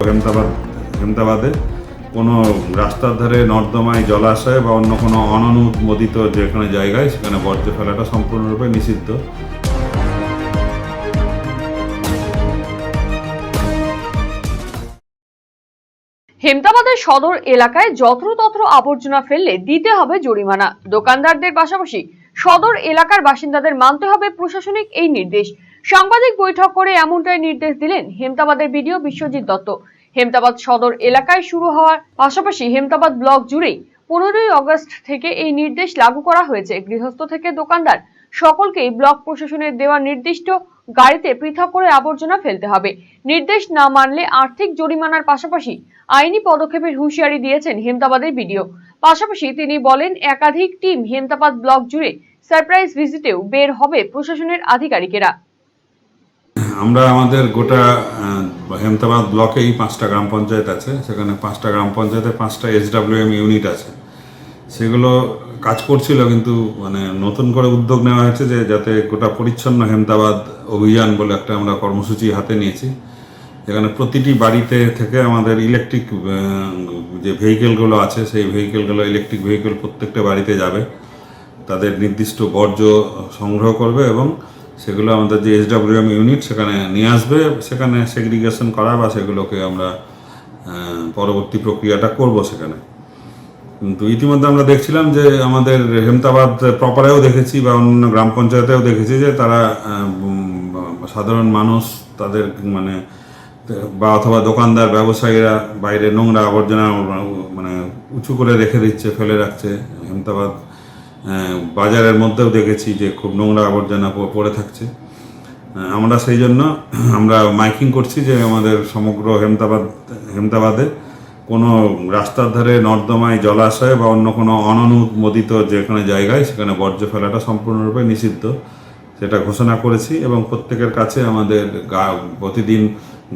হেমতাবাদে কোনো রাস্তার ধারে, নর্দমায়, জলাশয়ে বা অন্য কোনো অননুমোদিত যেখানে জায়গায় সেখানে বর্জ্য ফেলাটা সম্পূর্ণরূপে নিষিদ্ধ। হেমতাবাদের সদর এলাকায় যত্রতত্র আবর্জনা ফেললে দিতে হবে জরিমানা। দোকানদারদের পাশাপাশি সদর এলাকার বাসিন্দাদের মানতে হবে প্রশাসনিক এই নির্দেশ। সাংবাদিক বৈঠক করে এমনটাই নির্দেশ দিলেন হেমতাবাদের বিডিও বিশ্বজিৎ দত্ত। হেমতাবাদ সদর এলাকায় শুরু হওয়ার পাশাপাশি হেমতাবাদ ব্লক জুড়েই 15ই আগস্ট থেকে এই নির্দেশ লাগু করা হয়েছে। গৃহস্থ থেকে দোকানদার সকলকেই ব্লক প্রশাসনের দেওয়া নির্দিষ্ট গাড়িতে পৃথক করে আবর্জনা ফেলতে হবে। নির্দেশ না মানলে আর্থিক জরিমানার পাশাপাশি আইনি পদক্ষেপের হুঁশিয়ারি দিয়েছেন হেমতাবাদের বিডিও। পাশাপাশি তিনি বলেন, একাধিক টিম হেমতাবাদ ব্লক জুড়ে সারপ্রাইজ ভিজিটেও বের হবে প্রশাসনের আধিকারিকেরা। আমরা আমাদের গোটা হেমতাবাদ ব্লকেই 5টা গ্রাম পঞ্চায়েত আছে, সেখানে 5টা গ্রাম পঞ্চায়েতে 5টা SWM ইউনিট আছে। সেগুলো কাজ করছিল, কিন্তু নতুন করে উদ্যোগ নেওয়া হয়েছে যে যাতে গোটা পরিচ্ছন্ন হেমতাবাদ অভিযান বলে একটা আমরা কর্মসূচি হাতে নিয়েছি। এখানে প্রতিটি বাড়িতে থেকে আমাদের ইলেকট্রিক যে ভেহিকেলগুলো আছে, সেই ভেহিকেলগুলো, ইলেকট্রিক ভেহিকেল প্রত্যেকটা বাড়িতে যাবে, তাদের নির্দিষ্ট বর্জ্য সংগ্রহ করবে এবং সেগুলো আমাদের যে SWM ইউনিট সেখানে নিয়ে আসবে। সেখানে সেগ্রিগেশন করা বা সেগুলোকে আমরা পরবর্তী প্রক্রিয়াটা করব সেখানে। কিন্তু ইতিমধ্যে আমরা দেখছিলাম যে আমাদের হেমতাবাদ প্রপারেও দেখেছি বা অন্য গ্রাম পঞ্চায়েতেও দেখেছি যে তারা সাধারণ মানুষ তাদের বা অথবা দোকানদার, ব্যবসায়ীরা বাইরে নোংরা আবর্জনা উঁচু করে রেখে দিচ্ছে, ফেলে রাখছে। হেমতাবাদ বাজারের মধ্যেও দেখেছি যে খুব নোংরা আবর্জনা পড়ে থাকছে। আমরা সেই জন্য আমরা মাইকিং করছি যে আমাদের সমগ্র হেমতাবাদে কোনো রাস্তার ধারে, নর্দমায়, জলাশয়ে বা অন্য কোনো অননুমোদিত যেখানে জায়গায় সেখানে বর্জ্য ফেলাটা সম্পূর্ণরূপে নিষিদ্ধ, সেটা ঘোষণা করেছি। এবং প্রত্যেকের কাছে আমাদের প্রতিদিন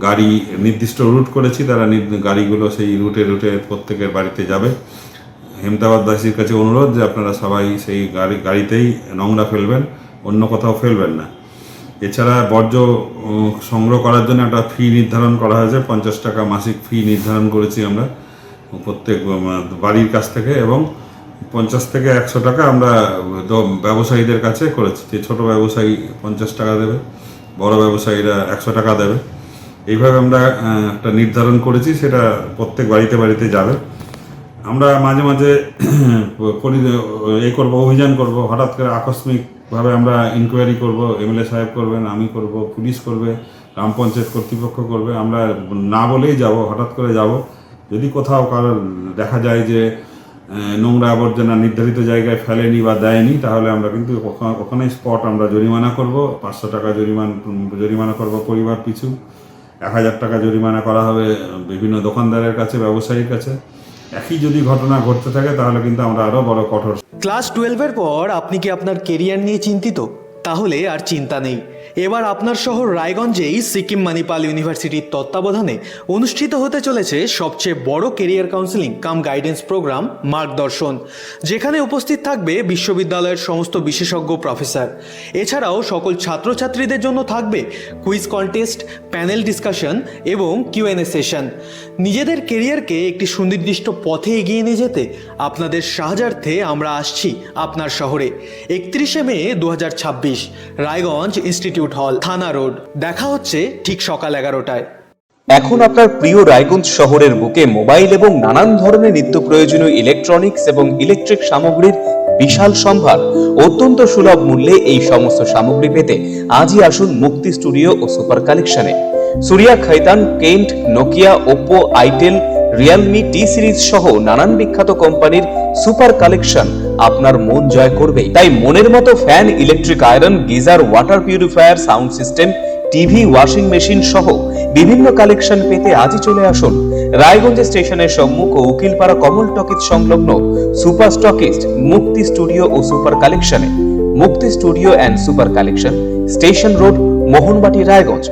গাড়ি নির্দিষ্ট রুট করেছি, তারা গাড়িগুলো সেই রুটে প্রত্যেকের বাড়িতে যাবে। হেমতাবাদবাসীর কাছে অনুরোধ যে আপনারা সবাই সেই গাড়িতেই নোংরা ফেলবেন, অন্য কোথাও ফেলবেন না। এছাড়া বর্জ্য সংগ্রহ করার জন্য একটা ফি নির্ধারণ করা হয়েছে, 50 টাকা মাসিক ফি নির্ধারণ করেছি আমরা প্রত্যেক বাড়ির কাছ থেকে, এবং 50 থেকে 100 টাকা আমরা ব্যবসায়ীদের কাছে করেছি। যে ছোটো ব্যবসায়ী 50 টাকা দেবে, বড় ব্যবসায়ীরা 100 টাকা দেবে। এইভাবে আমরা একটা নির্ধারণ করেছি, সেটা প্রত্যেক বাড়িতে যাবে। আমরা মাঝে মাঝে অভিযান করব, হঠাৎ করে আকস্মিকভাবে আমরা ইনকোয়ারি করব, MLA সাহেব করবেন, আমি করব, পুলিশ করবে, গ্রাম পঞ্চায়েত কর্তৃপক্ষ করবে। আমরা না বলেই যাব, হঠাৎ করে যাব। যদি কোথাও কারোর দেখা যায় যে নোংরা আবর্জনা নির্ধারিত জায়গায় ফেলেনি বা দেয়নি, তাহলে আমরা কিন্তু ওখানেই স্পট আমরা জরিমানা করব। 500 টাকা জরিমানা করব পরিবার পিছু, 1000 টাকা জরিমানা করা হবে বিভিন্ন দোকানদারের কাছে, ব্যবসায়ীর কাছে। একই যদি ঘটনা ঘটতে থাকে তাহলে কিন্তু আমরা আরও বড় কঠোর। ক্লাস 12-এর পর আপনি কি আপনার কেরিয়ার নিয়ে চিন্তিত? তাহলে আর চিন্তা নেই। এবার আপনার শহর রায়গঞ্জেই সিকিম মণিপাল ইউনিভার্সিটির তত্ত্বাবধানে অনুষ্ঠিত হতে চলেছে সবচেয়ে বড় কেরিয়ার কাউন্সেলিং কাম গাইডেন্স প্রোগ্রাম মার্গদর্শন, যেখানে উপস্থিত থাকবে বিশ্ববিদ্যালয়ের সমস্ত বিশেষজ্ঞ প্রফেসর। এছাড়াও সকল ছাত্রছাত্রীদের জন্য থাকবে কুইজ কন্টেস্ট, প্যানেল ডিসকাশন এবং Q&A সেশন। নিজেদের কেরিয়ারকে একটি সুনির্দিষ্ট পথে এগিয়ে নিয়ে যেতে আপনাদের সাহায্যার্থে আমরা আসছি আপনার শহরে। 31শে মে 2026, রায়গঞ্জ ইনস্টিটিউট হল, থানা রোড। দেখা হচ্ছে ঠিক সকাল 11টায়। এখন আপনার প্রিয় রায়গঞ্জ শহরের বুকে মোবাইল এবং নানান ধরনের নিত্য প্রয়োজনীয় ইলেকট্রনিক্স এবং ইলেকট্রিক সামগ্রীর বিশাল সম্ভার অত্যন্ত সুলভ মূল্যে এই সমস্ত সামগ্রী পেতে আজই আসুন মুক্তি স্টুডিও ও সুপার কালেকশনে। Surya, Khaitan, Kent, Nokia, Oppo, itel, Realme, T Series সহ নানান বিখ্যাত কোম্পানির সুপার কালেকশন আপনার মন জয় করবে। তাই মনের মতো fan, electric iron, geyser, water purifier, sound system, TV, washing machine সহ বিভিন্ন কালেকশন পেতে আজই চলে আসুন রায়গঞ্জ স্টেশনের সম্মুখ ও উকিলপাড়া কমল টকিজ সংলগ্ন সুপার স্টকিস্ট মুক্তি স্টুডিও ও সুপার কালেকশনে। মুক্তি studio and super collection, station road, Mohanbati, Raiganj.